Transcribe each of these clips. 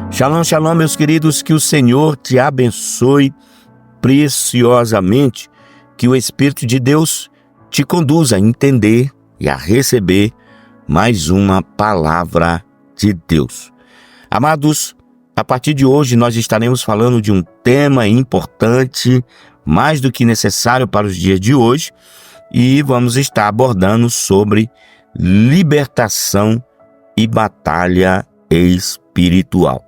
Shalom, shalom, meus queridos, que o Senhor te abençoe preciosamente, que o Espírito de Deus te conduza a entender e a receber mais uma palavra de Deus. Amados, a partir de hoje nós estaremos falando de um tema importante, mais do que necessário para os dias de hoje, e vamos estar abordando sobre libertação e batalha espiritual.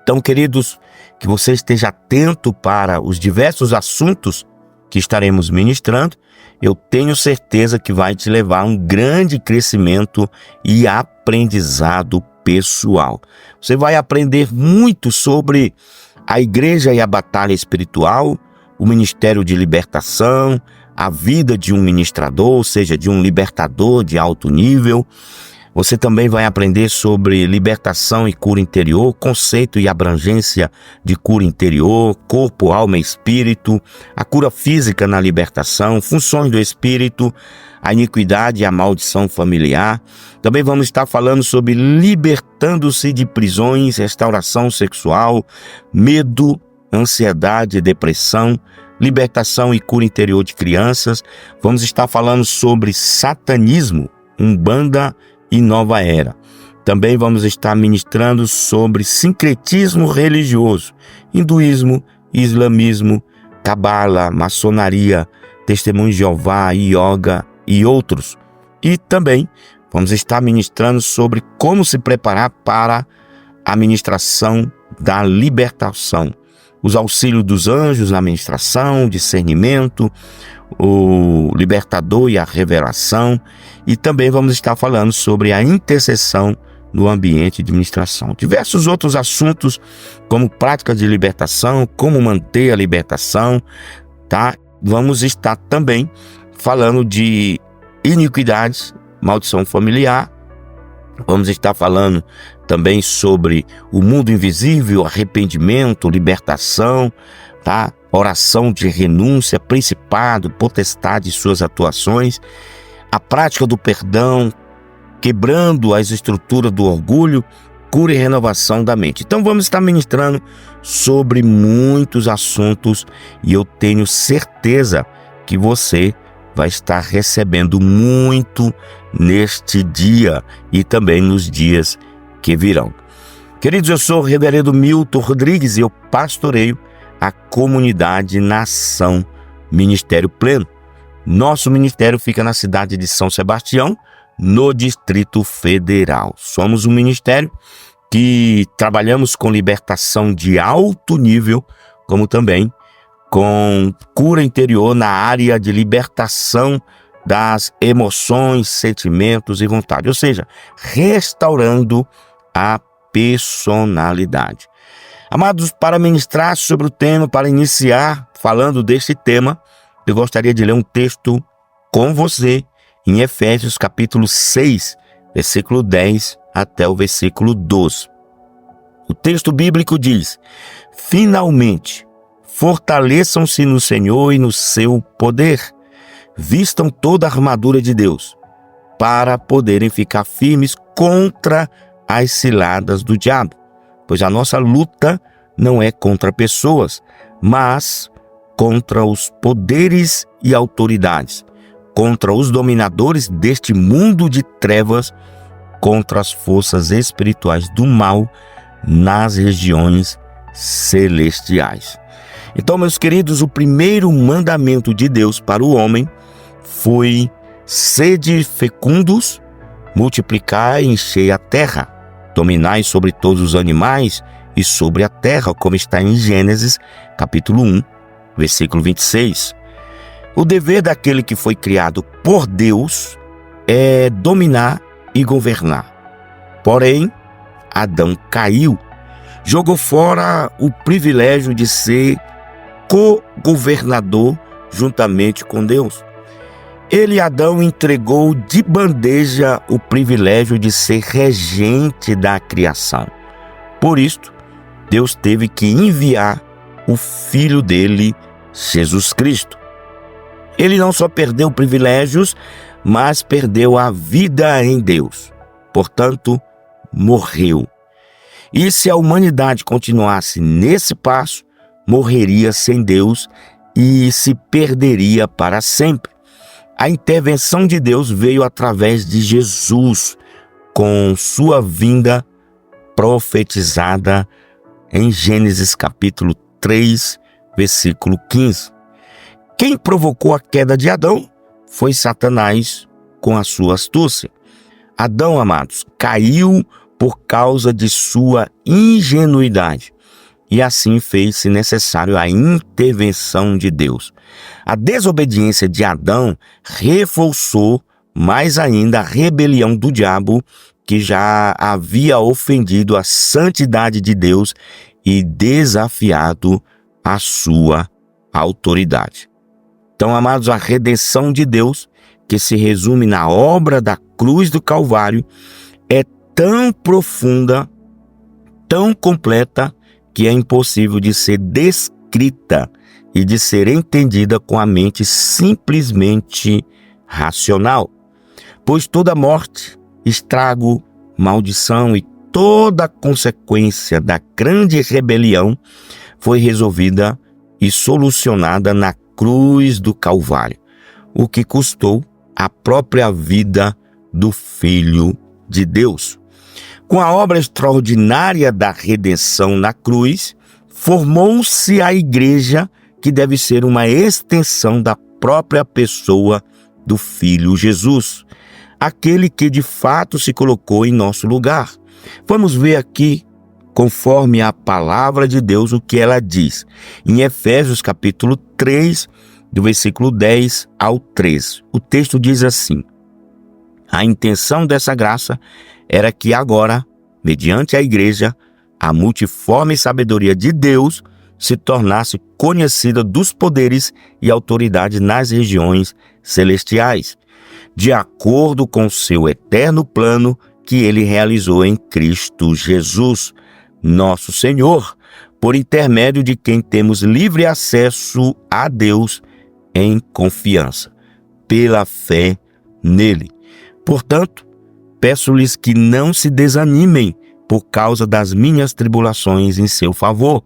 Então, queridos, que você esteja atento para os diversos assuntos que estaremos ministrando. Eu tenho certeza que vai te levar a um grande crescimento e aprendizado pessoal. Você vai aprender muito sobre a igreja e a batalha espiritual, o ministério de libertação, a vida de um ministrador, ou seja, de um libertador de alto nível. Você também vai aprender sobre libertação e cura interior, conceito e abrangência de cura interior, corpo, alma e espírito, a cura física na libertação, funções do espírito, a iniquidade e a maldição familiar. Também vamos estar falando sobre libertando-se de prisões, restauração sexual, medo, ansiedade, depressão, libertação e cura interior de crianças. Vamos estar falando sobre satanismo, umbanda e nova era. Também vamos estar ministrando sobre sincretismo religioso, hinduísmo, islamismo, cabala, maçonaria, testemunho de Jeová, yoga e outros. E também vamos estar ministrando sobre como se preparar para a ministração da libertação, os auxílios dos anjos na ministração, discernimento, o libertador e a revelação, e também vamos estar falando sobre a intercessão no ambiente de ministração. Diversos outros assuntos, como práticas de libertação, como manter a libertação, tá? Vamos estar também falando de iniquidades, maldição familiar. Vamos estar falando também sobre o mundo invisível, arrependimento, libertação, tá? Oração de renúncia, principado, potestade e suas atuações, a prática do perdão, quebrando as estruturas do orgulho, cura e renovação da mente. Então vamos estar ministrando sobre muitos assuntos e eu tenho certeza que você vai estar recebendo muito neste dia e também nos dias que virão. Queridos, eu sou o reverendo Milton Rodrigues e eu pastoreio a comunidade Nação Ministério Pleno. Nosso ministério fica na cidade de São Sebastião, no Distrito Federal. Somos um ministério que trabalhamos com libertação de alto nível, como também com cura interior na área de libertação das emoções, sentimentos e vontade, ou seja, restaurando a personalidade. Amados, para ministrar sobre o tema, para iniciar falando deste tema, eu gostaria de ler um texto com você em Efésios capítulo 6, versículo 10 até o versículo 12. O texto bíblico diz: finalmente, fortaleçam-se no Senhor e no seu poder, vistam toda a armadura de Deus, para poderem ficar firmes contra as ciladas do diabo. Pois a nossa luta não é contra pessoas, mas contra os poderes e autoridades, contra os dominadores deste mundo de trevas, contra as forças espirituais do mal nas regiões celestiais. Então, meus queridos, o primeiro mandamento de Deus para o homem foi: sede fecundos, multiplicai e enchei a terra, dominai sobre todos os animais e sobre a terra, como está em Gênesis, capítulo 1, versículo 26. O dever daquele que foi criado por Deus é dominar e governar. Porém, Adão caiu, jogou fora o privilégio de ser co-governador juntamente com Deus. Ele, Adão, entregou de bandeja o privilégio de ser regente da criação. Por isto, Deus teve que enviar o Filho dele, Jesus Cristo. Ele não só perdeu privilégios, mas perdeu a vida em Deus. Portanto, morreu. E se a humanidade continuasse nesse passo, morreria sem Deus e se perderia para sempre. A intervenção de Deus veio através de Jesus, com sua vinda profetizada em Gênesis capítulo 3, versículo 15. Quem provocou a queda de Adão foi Satanás com a sua astúcia. Adão, amados, caiu por causa de sua ingenuidade e assim fez-se necessário a intervenção de Deus. A desobediência de Adão reforçou mais ainda a rebelião do diabo, que já havia ofendido a santidade de Deus e desafiado a sua autoridade. Então, amados, a redenção de Deus, que se resume na obra da cruz do Calvário, é tão profunda, tão completa, que é impossível de ser descrita e de ser entendida com a mente simplesmente racional. Pois toda morte, estrago, maldição e toda a consequência da grande rebelião foi resolvida e solucionada na cruz do Calvário, o que custou a própria vida do Filho de Deus. Com a obra extraordinária da redenção na cruz, formou-se a igreja, que deve ser uma extensão da própria pessoa do Filho Jesus, aquele que de fato se colocou em nosso lugar. Vamos ver aqui, conforme a palavra de Deus, o que ela diz. Em Efésios capítulo 3, do versículo 10 ao 13. O texto diz assim: a intenção dessa graça era que agora, mediante a igreja, a multiforme sabedoria de Deus se tornasse conhecida dos poderes e autoridades nas regiões celestiais, de acordo com seu eterno plano que ele realizou em Cristo Jesus, nosso Senhor, por intermédio de quem temos livre acesso a Deus em confiança, pela fé nele. Portanto, peço-lhes que não se desanimem por causa das minhas tribulações em seu favor,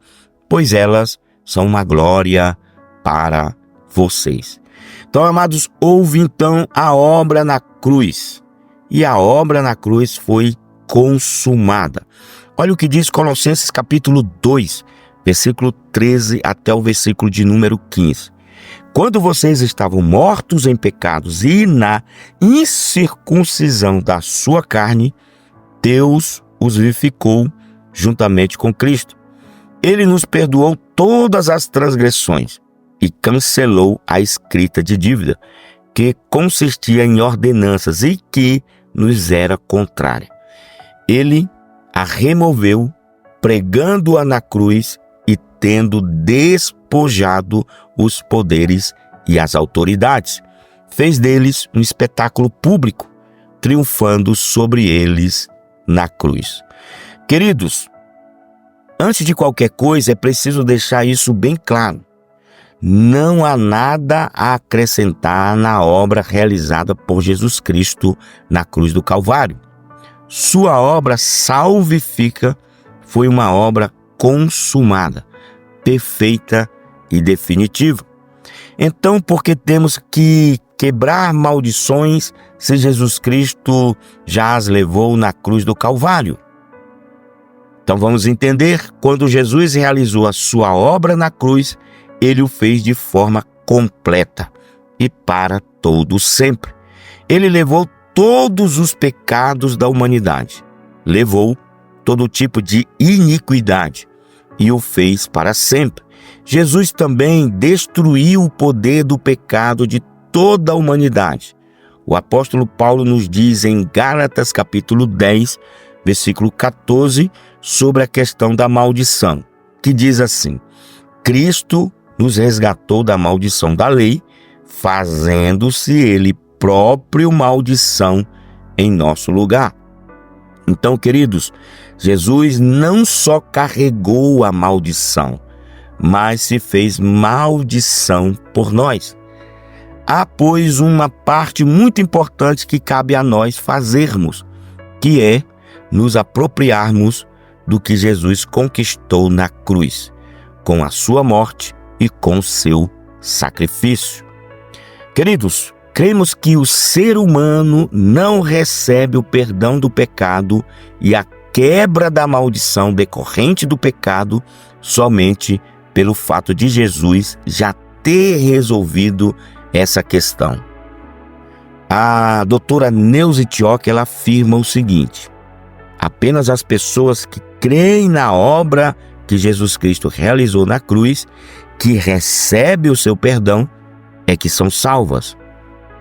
pois elas são uma glória para vocês. Então, amados, houve então a obra na cruz, e a obra na cruz foi consumada. Olha o que diz Colossenses capítulo 2, versículo 13 até o versículo de número 15. Quando vocês estavam mortos em pecados e na incircuncisão da sua carne, Deus os vivificou juntamente com Cristo. Ele nos perdoou todas as transgressões e cancelou a escrita de dívida, que consistia em ordenanças e que nos era contrária. Ele a removeu, pregando-a na cruz e tendo despojado os poderes e as autoridades, fez deles um espetáculo público, triunfando sobre eles na cruz. Queridos, antes de qualquer coisa é preciso deixar isso bem claro. Não há nada a acrescentar na obra realizada por Jesus Cristo na cruz do Calvário. Sua obra salvífica foi uma obra consumada, perfeita e definitiva. Então, por que temos que quebrar maldições se Jesus Cristo já as levou na cruz do Calvário? Então vamos entender, quando Jesus realizou a sua obra na cruz, ele o fez de forma completa e para todo sempre. Ele levou todos os pecados da humanidade, levou todo tipo de iniquidade e o fez para sempre. Jesus também destruiu o poder do pecado de toda a humanidade. O apóstolo Paulo nos diz em Gálatas capítulo 10, versículo 14, sobre a questão da maldição, que diz assim: Cristo nos resgatou da maldição da lei, fazendo-se ele próprio maldição em nosso lugar. Então, queridos, Jesus não só carregou a maldição, mas se fez maldição por nós. Há, pois, uma parte muito importante que cabe a nós fazermos, que é nos apropriarmos do que Jesus conquistou na cruz, com a sua morte e com o seu sacrifício. Queridos, cremos que o ser humano não recebe o perdão do pecado e a quebra da maldição decorrente do pecado somente pelo fato de Jesus já ter resolvido essa questão. A doutora Neuza Tioc, ela afirma o seguinte: apenas as pessoas que creem na obra que Jesus Cristo realizou na cruz, que recebem o seu perdão, é que são salvas.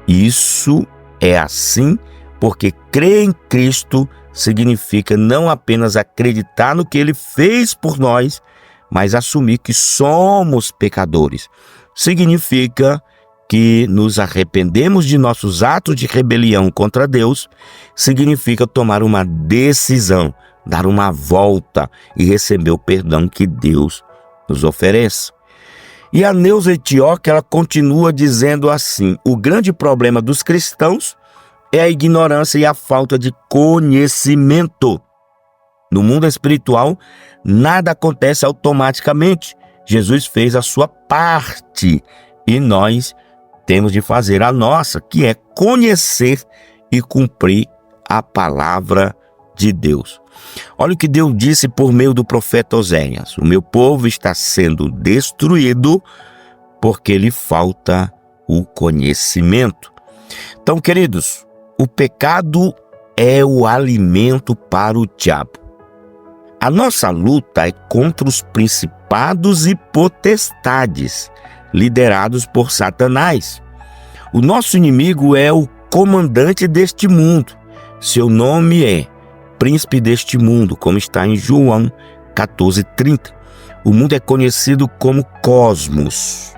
Isso é assim porque crer em Cristo significa não apenas acreditar no que Ele fez por nós, mas assumir que somos pecadores. Significa que nos arrependemos de nossos atos de rebelião contra Deus, significa tomar uma decisão, dar uma volta e receber o perdão que Deus nos oferece. E a Neuza Tioc, ela continua dizendo assim: o grande problema dos cristãos é a ignorância e a falta de conhecimento. No mundo espiritual, nada acontece automaticamente. Jesus fez a sua parte e nós temos de fazer a nossa, que é conhecer e cumprir a palavra de Deus. Olha o que Deus disse por meio do profeta Oséias: o meu povo está sendo destruído porque lhe falta o conhecimento. Então, queridos, o pecado é o alimento para o diabo. A nossa luta é contra os principados e potestades, liderados por Satanás. O nosso inimigo é o comandante deste mundo. Seu nome é príncipe deste mundo, como está em João 14:30. O mundo é conhecido como cosmos.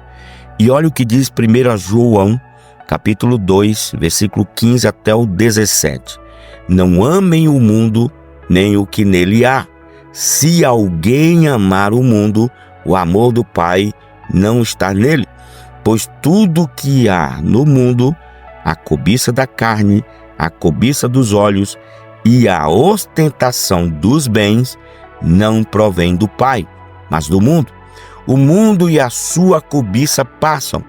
E olha o que diz 1 João, capítulo 2, versículo 15 até o 17. Não amem o mundo, nem o que nele há. Se alguém amar o mundo, o amor do Pai não está nele. Pois tudo que há no mundo, a cobiça da carne, a cobiça dos olhos e a ostentação dos bens, não provém do Pai, mas do mundo. O mundo e a sua cobiça passam,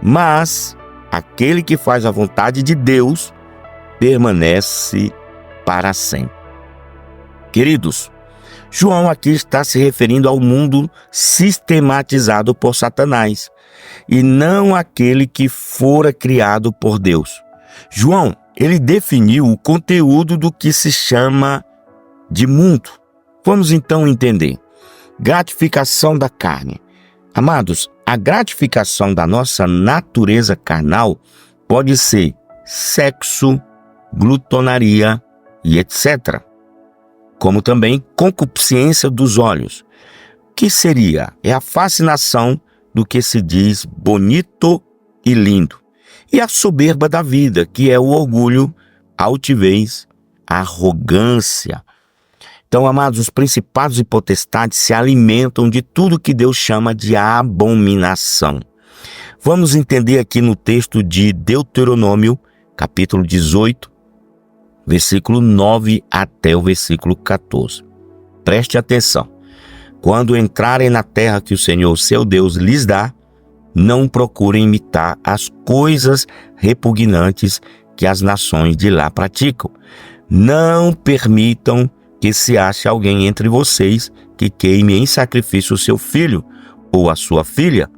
mas aquele que faz a vontade de Deus permanece para sempre. Queridos, João aqui está se referindo ao mundo sistematizado por Satanás e não aquele que fora criado por Deus. João, ele definiu o conteúdo do que se chama de mundo. Vamos então entender. Gratificação da carne. Amados, a gratificação da nossa natureza carnal pode ser sexo, glutonaria e etc. Como também concupiscência dos olhos, que seria? É a fascinação do que se diz bonito e lindo. E a soberba da vida, que é o orgulho, a altivez, a arrogância. Então, amados, os principados e potestades se alimentam de tudo que Deus chama de abominação. Vamos entender aqui no texto de Deuteronômio, capítulo 18, versículo 9 até o versículo 14. Preste atenção. Quando entrarem na terra que o Senhor, seu Deus, lhes dá, não procurem imitar as coisas repugnantes que as nações de lá praticam. Não permitam que se ache alguém entre vocês que queime em sacrifício o seu filho ou a sua filha,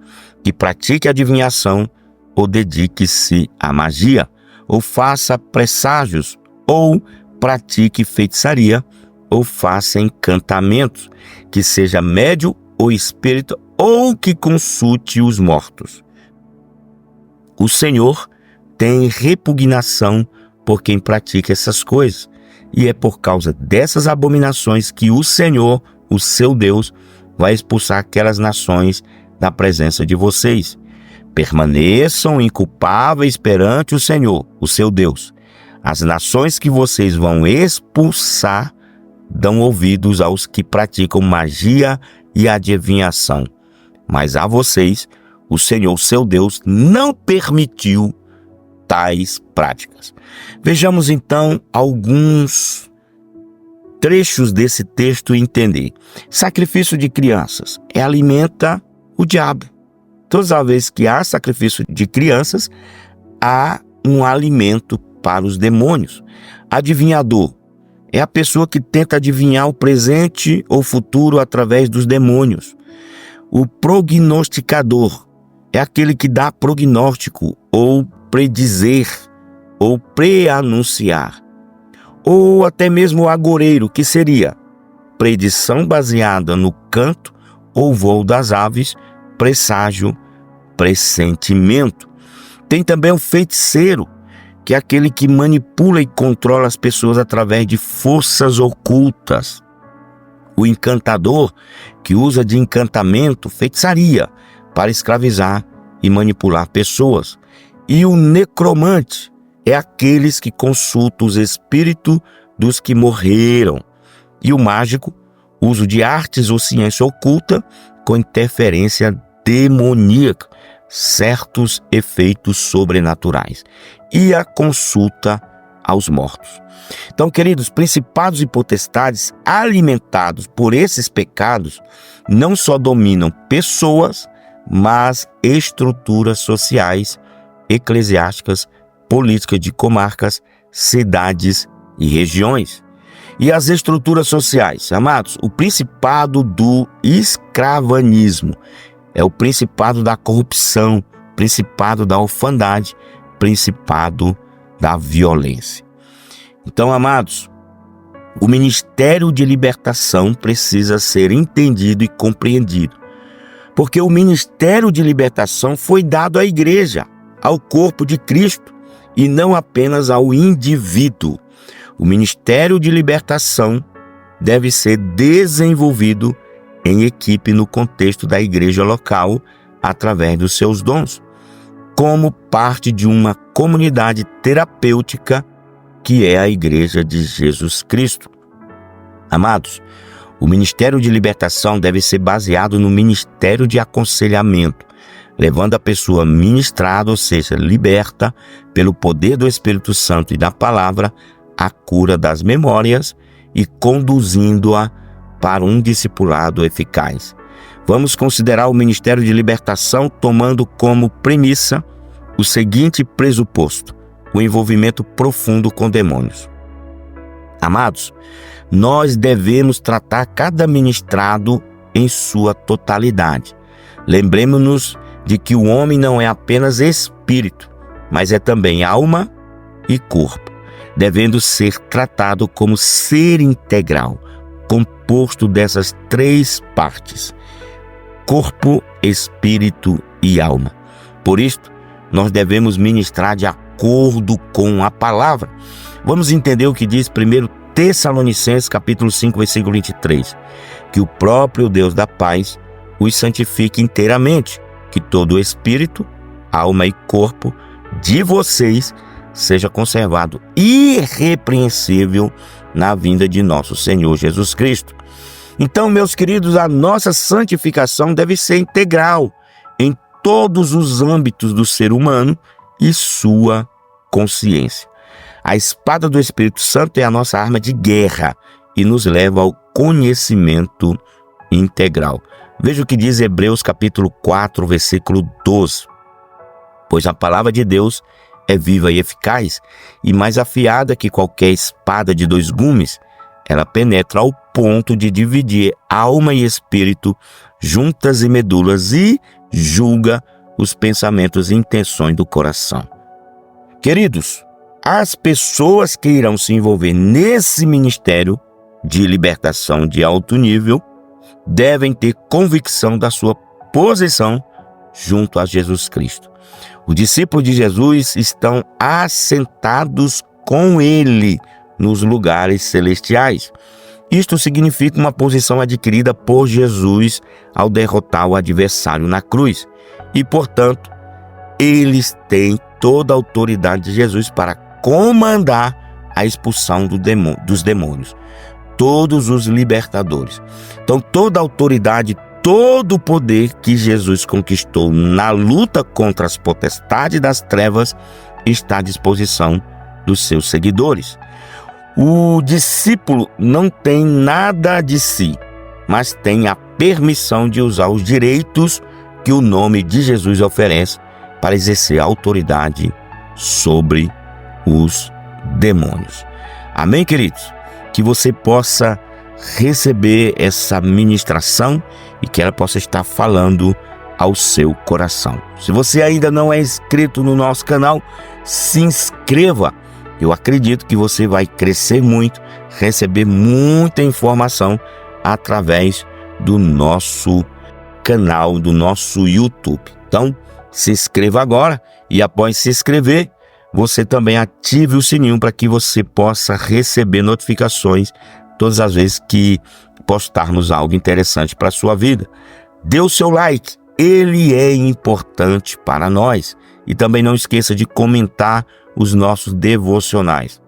que pratique adivinhação ou dedique-se à magia, ou faça presságios, ou pratique feitiçaria, ou faça encantamentos, que seja médio ou espírito, ou que consulte os mortos. O Senhor tem repugnação por quem pratica essas coisas, e é por causa dessas abominações que o Senhor, o seu Deus, vai expulsar aquelas nações da presença de vocês. Permaneçam inculpáveis perante o Senhor, o seu Deus. As nações que vocês vão expulsar dão ouvidos aos que praticam magia e adivinhação. Mas a vocês, o Senhor, seu Deus, não permitiu tais práticas. Vejamos então alguns trechos desse texto e entender. Sacrifício de crianças alimenta o diabo. Todas as vezes que há sacrifício de crianças, há um alimento para os demônios. Adivinhador é a pessoa que tenta adivinhar o presente ou futuro através dos demônios. O prognosticador é aquele que dá prognóstico ou predizer ou preanunciar. Ou até mesmo o agoreiro, que seria predição baseada no canto ou voo das aves, presságio, pressentimento. Tem também o feiticeiro, que é aquele que manipula e controla as pessoas através de forças ocultas. O encantador, que usa de encantamento, feitiçaria, para escravizar e manipular pessoas. E o necromante é aqueles que consultam os espíritos dos que morreram. E o mágico, uso de artes ou ciência oculta com interferência demoníaca, certos efeitos sobrenaturais. E a consulta aos mortos. Então, queridos, principados e potestades alimentados por esses pecados não só dominam pessoas, mas estruturas sociais, eclesiásticas, políticas de comarcas, cidades e regiões. E as estruturas sociais, amados, o principado do escravanismo é o principado da corrupção, principado da orfandade, principado da violência. Então, amados, o ministério de libertação precisa ser entendido e compreendido, porque o ministério de libertação foi dado à igreja, ao corpo de Cristo, e não apenas ao indivíduo. O ministério de libertação deve ser desenvolvido em equipe no contexto da igreja local, através dos seus dons, como parte de uma comunidade terapêutica que é a Igreja de Jesus Cristo. Amados, o ministério de libertação deve ser baseado no ministério de aconselhamento, levando a pessoa ministrada, ou seja, liberta pelo poder do Espírito Santo e da palavra, à cura das memórias e conduzindo-a para um discipulado eficaz. Vamos considerar o ministério de libertação tomando como premissa o seguinte pressuposto: o envolvimento profundo com demônios. Amados, nós devemos tratar cada ministrado em sua totalidade. Lembremos-nos de que o homem não é apenas espírito, mas é também alma e corpo, devendo ser tratado como ser integral, composto dessas três partes: corpo, espírito e alma. Por isto, nós devemos ministrar de acordo com a palavra. Vamos entender o que diz 1 Tessalonicenses capítulo 5, versículo 23. Que o próprio Deus da paz os santifique inteiramente, que todo o espírito, alma e corpo de vocês seja conservado irrepreensível na vinda de nosso Senhor Jesus Cristo. Então, meus queridos, a nossa santificação deve ser integral em todos os âmbitos do ser humano e sua consciência. A espada do Espírito Santo é a nossa arma de guerra e nos leva ao conhecimento integral. Veja o que diz Hebreus capítulo 4, versículo 12. Pois a palavra de Deus é viva e eficaz, e mais afiada que qualquer espada de dois gumes. Ela penetra ao ponto de dividir alma e espírito, juntas e medulas, e julga os pensamentos e intenções do coração. Queridos, as pessoas que irão se envolver nesse ministério de libertação de alto nível devem ter convicção da sua posição junto a Jesus Cristo. Os discípulos de Jesus estão assentados com Ele nos lugares celestiais. Isto significa uma posição adquirida por Jesus ao derrotar o adversário na cruz. E, portanto, eles têm toda a autoridade de Jesus para comandar a expulsão dos demônios. Todos os libertadores. Então, toda a autoridade, todo o poder que Jesus conquistou na luta contra as potestades das trevas está à disposição dos seus seguidores. O discípulo não tem nada de si, mas tem a permissão de usar os direitos que o nome de Jesus oferece para exercer autoridade sobre os demônios. Amém, queridos? Que você possa receber essa ministração e que ela possa estar falando ao seu coração. Se você ainda não é inscrito no nosso canal, se inscreva. Eu acredito que você vai crescer muito, receber muita informação através do nosso canal, do nosso YouTube. Então, se inscreva agora e após se inscrever, você também ative o sininho para que você possa receber notificações todas as vezes que postarmos algo interessante para a sua vida. Dê o seu like, ele é importante para nós. E também não esqueça de comentar os nossos devocionais.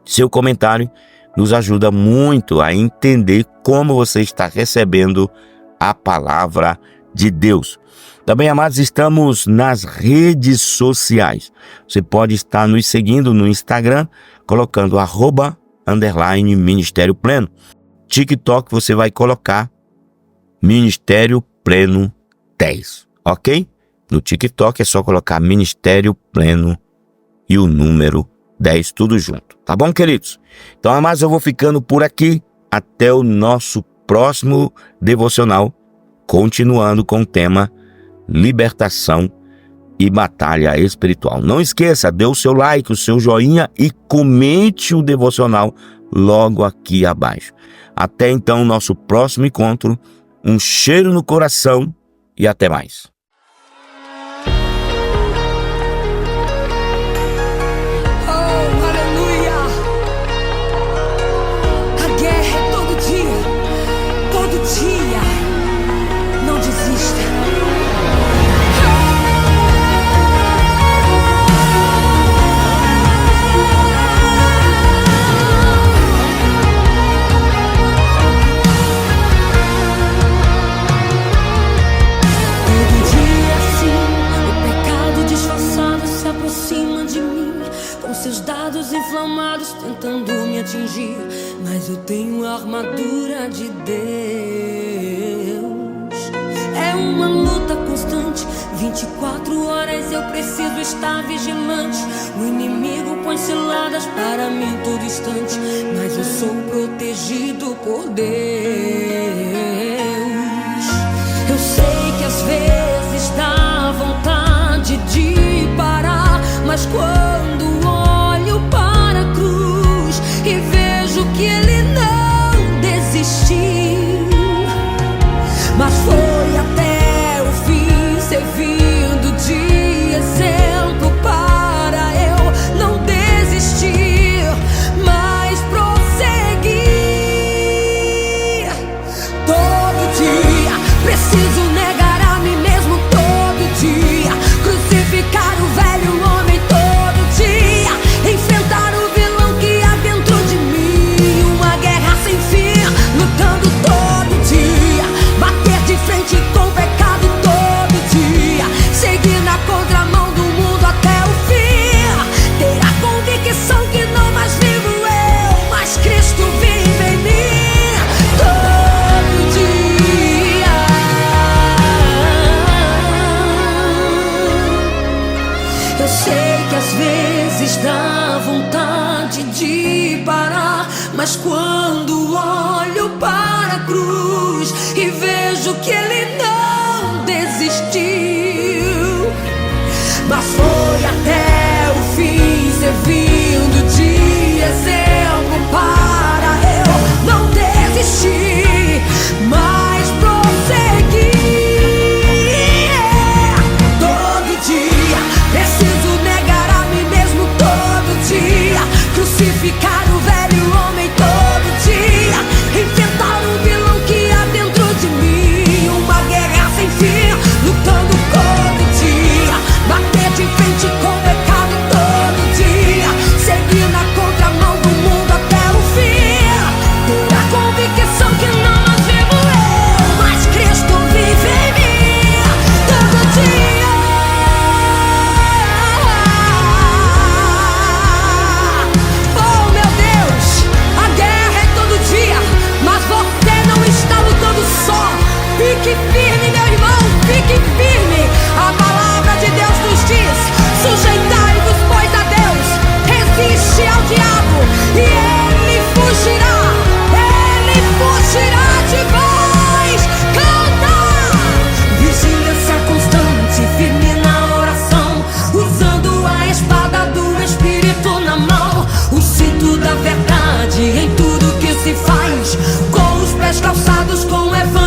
Seu comentário nos ajuda muito a entender como você está recebendo a palavra de Deus. Também, amados, estamos nas redes sociais. Você pode estar nos seguindo no Instagram, colocando @Ministério Pleno. TikTok você vai colocar Ministério Pleno 10, ok? No TikTok é só colocar Ministério Pleno e o número 10, tudo junto. Tá bom, queridos? Então, amados, eu vou ficando por aqui. Até o nosso próximo devocional, continuando com o tema libertação e batalha espiritual. Não esqueça, dê o seu like, o seu joinha e comente o devocional logo aqui abaixo. Até então, nosso próximo encontro. Um cheiro no coração e até mais. Inflamados tentando me atingir, mas eu tenho a armadura de Deus. É uma luta constante, 24 horas eu preciso estar vigilante. O inimigo põe ciladas para mim todo instante, mas eu sou protegido por Deus. Eu sei que às vezes dá vontade de parar, mas quando olho para a cruz e vejo que ele não desistiu, mas foi até o fim, servindo de exemplo para eu não desistir, mas prosseguir. Todo dia preciso negar a mim mesmo, todo dia crucificar o velho homem, todo dia enfrentar o vilão que há dentro de mim. Uma guerra sem fim, lutando todo dia, bater de frente com o pecado todo dia, seguir na contramão do mundo até o fim. Ter a convicção que não mais vivo eu, mas Cristo vive em mim. Todo dia eu sei que às vezes dá vontade de parar, mas quando olho para a cruz e vejo que ele não desistiu, mas foi até o fim, servindo de exemplo para eu não desistir, mas prosseguir. Todo dia preciso negar a mim mesmo, todo dia crucificar o velho homem, todo dia enfrentar o vilão que há dentro de mim. Uma guerra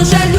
Evangelho